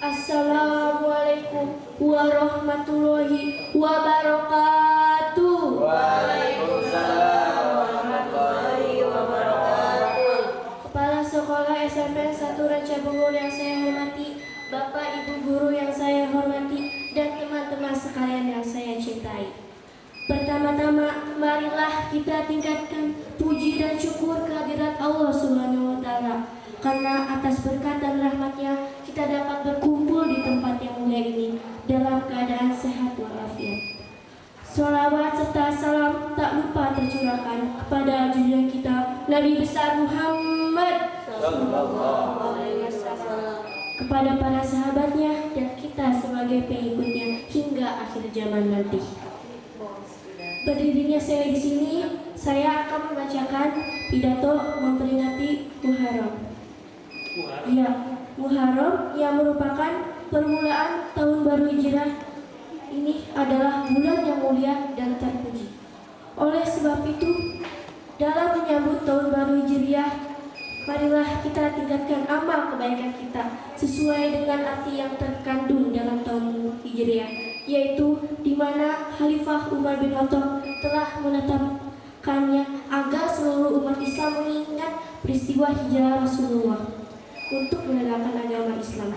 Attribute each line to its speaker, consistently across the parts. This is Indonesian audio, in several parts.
Speaker 1: Assalamualaikum warahmatullahi wabarakatuh.
Speaker 2: Waalaikumsalam warahmatullahi wabarakatuh.
Speaker 1: Kepala Sekolah SMP 1 Ranca Bogor yang saya hormati, Bapak Ibu guru yang saya hormati, dan teman-teman sekalian yang saya cintai. Pertama-tama, marilah kita tingkatkan puji dan syukur kehadirat Allah Subhanahu wa Ta'ala, karena atas berkat dan rahmatnya kita dapat berkumpul di tempat yang mulia ini dalam keadaan sehat walafiat. Sholawat serta salam tak lupa tercurahkan kepada junjungan kita Nabi besar Muhammad
Speaker 2: Sallallahu alaihi wasallam,
Speaker 1: kepada para sahabatnya dan kita sebagai pengikutnya hingga akhir zaman nanti. Berdirinya saya di sini, saya akan membacakan pidato memperingati Muharram. Ya, Muharram yang merupakan permulaan tahun baru Hijrah ini adalah bulan yang mulia dan terpuji. Oleh sebab itu, dalam menyambut tahun baru Hijriah, marilah kita tingkatkan amal kebaikan kita sesuai dengan arti yang terkandung dalam tahun Hijriah, yaitu di mana Khalifah Umar bin Khattab telah menetapkannya agar seluruh umat Islam mengingat peristiwa hijrah Rasulullah untuk menegakkan agama Islam.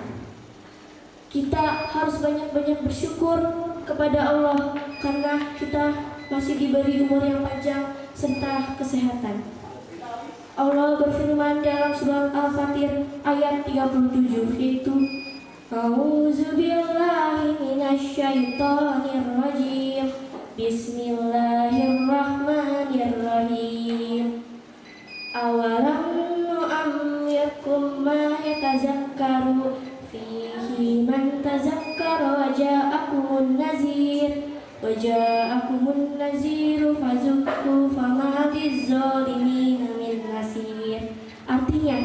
Speaker 1: Kita harus banyak-banyak bersyukur kepada Allah karena kita masih diberi umur yang panjang serta kesehatan. Allah berfirman dalam surah Al-Fatir ayat 37, yaitu A'udzubillahi minasyaitonirrajim. Bismillahirrahmanirrahim. Awalam nu'ammirkum ma yatazakkaru fihi man tazakkara wa ja'akumun naziru fazukku fama bizzalimina min nasir. Artinya,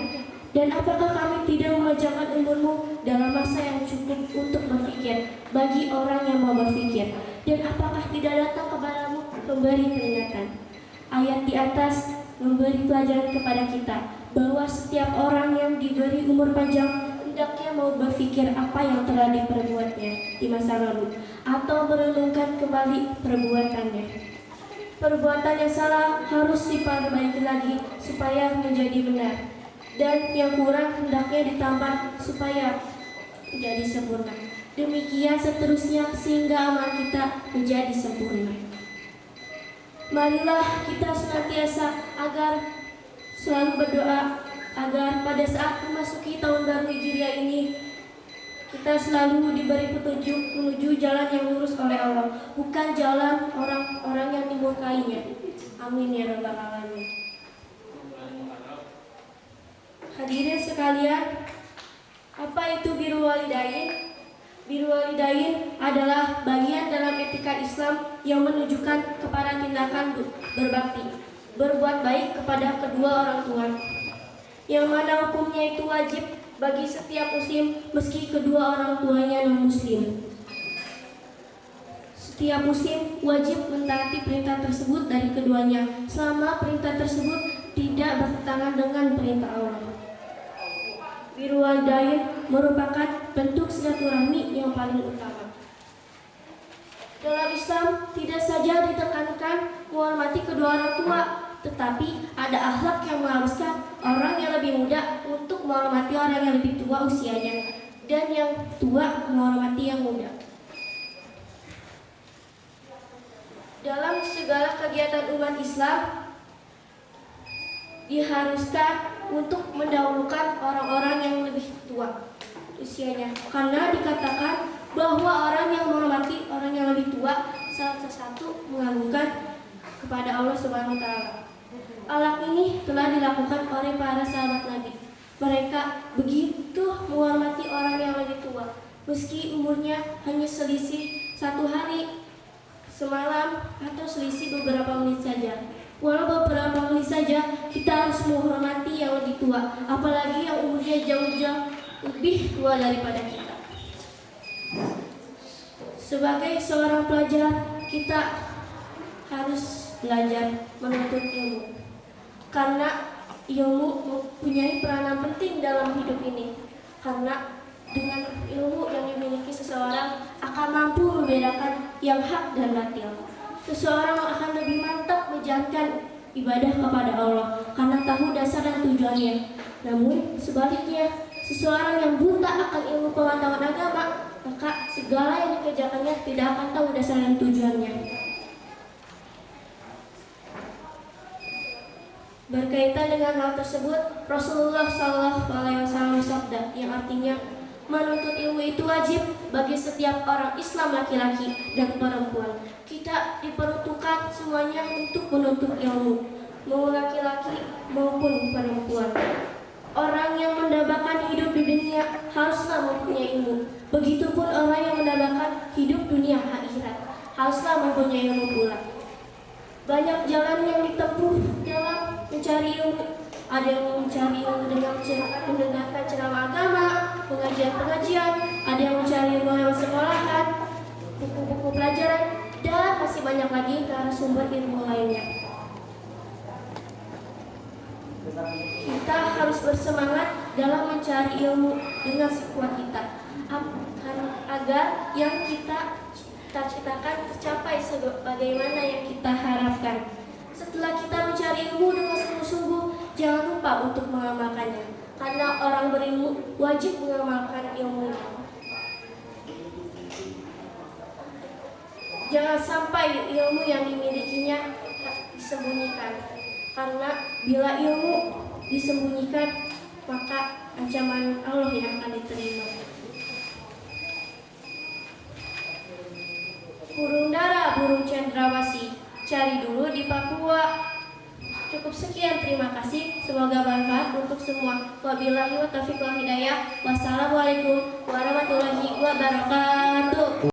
Speaker 1: dan apakah kami tidak memanjangkan umurmu dalam masa yang cukup untuk berpikir bagi orang yang mau berpikir, dan apakah tidak datang kepadamu pemberi peringatan? Ayat di atas memberi pelajaran kepada kita bahwa setiap orang yang diberi umur panjang hendaknya mau berpikir apa yang telah diperbuatnya di masa lalu atau merenungkan kembali perbuatannya. Perbuatan yang salah harus diperbaiki lagi supaya menjadi benar, dan yang kurang hendaknya ditambah supaya menjadi sempurna. Demikian seterusnya sehingga amal kita menjadi sempurna. Marilah kita senantiasa agar selalu berdoa agar pada saat memasuki tahun baru Hijriah ini kita selalu diberi petunjuk menuju jalan yang lurus oleh Allah, bukan jalan orang-orang yang dimurkainya. Amin ya rabbal alamin. Hadirin sekalian, apa itu birrul walidain? Birrul walidain adalah bagian dalam etika Islam yang menunjukkan kepada tindakan berbakti, berbuat baik kepada kedua orang tua, yang mana hukumnya itu wajib bagi setiap muslim meski kedua orang tuanya non-muslim. Setiap muslim wajib mentaati perintah tersebut dari keduanya selama perintah tersebut tidak bertentangan dengan perintah Allah. Birrul walidain merupakan bentuk silaturahmi yang paling utama. Dalam Islam tidak saja ditekankan menghormati kedua orang tua, tetapi ada akhlak yang mengharuskan orang yang lebih muda untuk menghormati orang yang lebih tua usianya, dan yang tua menghormati yang muda. Dalam segala kegiatan umat Islam diharuskan untuk mendahulukan orang-orang yang lebih tua usianya, karena dikatakan bahwa orang yang menghormati orang yang lebih tua salah satu mengagungkan kepada Allah Subhanahu wa Ta'ala. Akhlak ini telah dilakukan oleh para sahabat Nabi. Mereka begitu menghormati orang yang lebih tua, meski umurnya hanya selisih 1 hari, semalam, atau selisih beberapa menit saja. Walau beberapa menit saja, kita harus menghormati yang lebih tua, apalagi yang umurnya jauh-jauh lebih tua daripada kita. Sebagai seorang pelajar, kita harus belajar menuntut ilmu, karena ilmu mempunyai peranan penting dalam hidup ini. Karena Dengan ilmu yang dimiliki seseorang akan mampu membedakan yang hak dan batil. Seseorang akan lebih mantap menjalankan ibadah kepada Allah karena tahu dasar dan tujuannya. Namun sebaliknya, seseorang yang buta akan ilmu pengetahuan agama, maka segala yang dikerjakannya tidak akan tahu dasar dan tujuannya. Berkaitan dengan hal tersebut, Rasulullah SAW bersabda yang artinya menuntut ilmu itu wajib bagi setiap orang Islam laki-laki dan perempuan. Kita diperuntukkan semuanya untuk menuntut ilmu, mau laki-laki maupun perempuan. Orang yang mendambakan hidup di dunia haruslah mempunyai ilmu. Begitupun orang yang mendambakan hidup dunia akhirat haruslah mempunyai ilmu pula. Banyak jalan yang ditempuh dalam mencari ilmu. Ada yang mencari ilmu dengan mendengarkan ceramah agama, pengajian-pengajian, ada yang mencari ilmu lewat sekolahan, buku-buku pelajaran, dan masih banyak lagi narasumber ilmu lainnya. Kita harus bersemangat dalam mencari ilmu dengan sekuat kita, agar yang kita cita-citakan tercapai sebagaimana yang kita harapkan. Setelah kita mencari ilmu dengan sungguh-sungguh, jangan lupa untuk mengamalkannya, karena orang berilmu wajib mengamalkan ilmunya. Jangan sampai ilmu yang dimilikinya disembunyikan, karena bila ilmu disembunyikan, maka ancaman Allah yang akan diterima. Burung dara, burung cendrawasih, cari dulu di Papua. Cukup sekian, terima kasih. Semoga bermanfaat untuk semua. Wabillahi wa taufiq wal hidayah. Wassalamualaikum warahmatullahi wabarakatuh.